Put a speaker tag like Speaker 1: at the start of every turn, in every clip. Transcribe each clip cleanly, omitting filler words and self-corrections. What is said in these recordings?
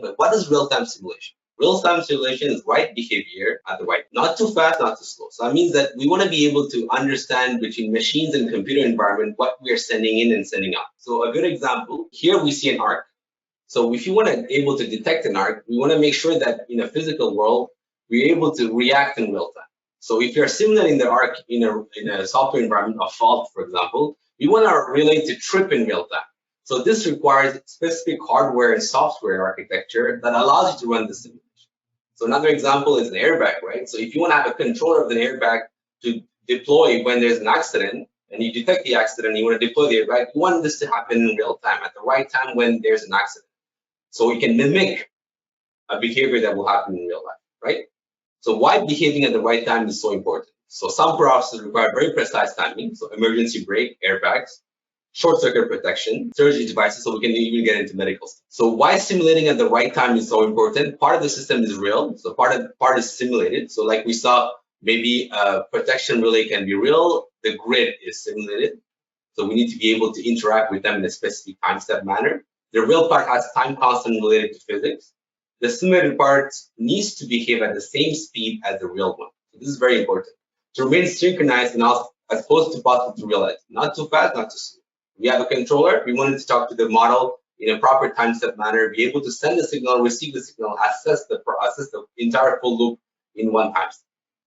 Speaker 1: But what is real-time simulation? Real-time simulation is right behavior at the right, not too fast, not too slow. So that means that we want to be able to understand between machines and computer environment what we are sending in and sending out. So a good example, here we see an arc. So if you want to be able to detect an arc, we want to make sure that in a physical world, we're able to react in real time. So if you're simulating the arc in a software environment, a fault, for example, we want to relate to trip in real time. So this requires specific hardware and software architecture that allows you to run the simulation. So another example is an airbag, right? So if you want to have a controller of an airbag to deploy when there's an accident, and you detect the accident, you want to deploy the airbag, you want this to happen in real time, at the right time when there's an accident. So we can mimic a behavior that will happen in real life, right? So why behaving at the right time is so important. So some processes require very precise timing. So emergency brake, airbags, short circuit protection, surgery devices, so we can even get into medical stuff. So why simulating at the right time is so important? Part of the system is real, so part is simulated. So like we saw, maybe a protection relay can be real, the grid is simulated. So we need to be able to interact with them in a specific time step manner. The real part has time constant related to physics. The simulated part needs to behave at the same speed as the real one. So this is very important. To remain synchronized and as opposed to possible to realize, not too fast, not too slow. We have a controller, we wanted to talk to the model in a proper time step manner, be able to send the signal, receive the signal, assess the entire full loop in one time step.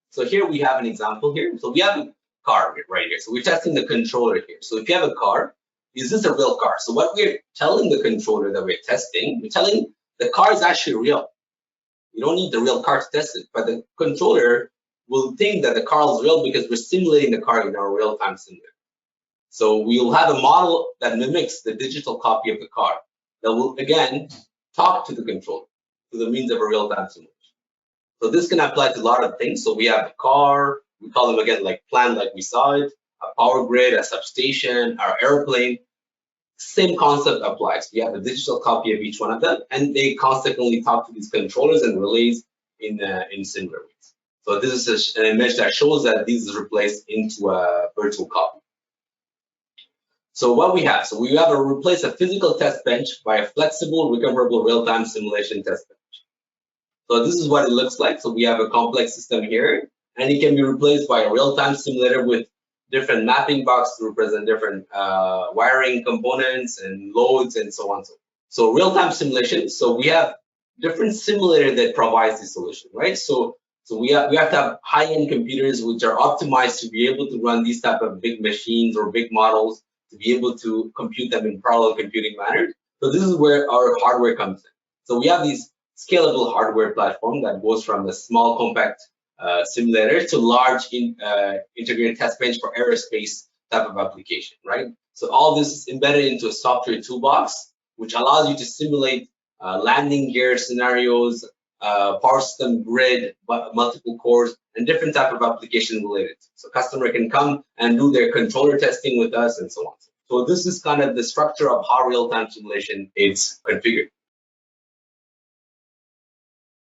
Speaker 1: So here we have an example here. So we have a car right here. So we're testing the controller here. So if you have a car, is this a real car? So what we're telling the controller that we're testing, we're telling the car is actually real. You don't need the real car to test it, but the controller will think that the car is real because we're simulating the car in our real-time simulator. So we'll have a model that mimics the digital copy of the car that will, again, talk to the controller through the means of a real-time simulation. So this can apply to a lot of things. So we have a car, we call them again like plant, like we saw it, a power grid, a substation, our airplane. Same concept applies. We have a digital copy of each one of them, and they constantly talk to these controllers and relays in similar ways. So this is an image that shows that this is replaced into a virtual copy. So what we have, we have to replace a physical test bench by a flexible, recoverable real-time simulation test bench. So this is what it looks like. So we have a complex system here, and it can be replaced by a real-time simulator with different mapping boxes to represent different wiring components and loads and so on. So real-time simulation. So we have different simulator that provides the solution, right? So we have to have high-end computers which are optimized to be able to run these type of big machines or big models, to be able to compute them in parallel computing manner. So this is where our hardware comes in. So we have these scalable hardware platform that goes from a small compact simulator to large integrated test bench for aerospace type of application, right? So all this is embedded into a software toolbox, which allows you to simulate landing gear scenarios, power system grid, multiple cores, and different type of application related. So customer can come and do their controller testing with us and so on. So this is kind of the structure of how real-time simulation is configured.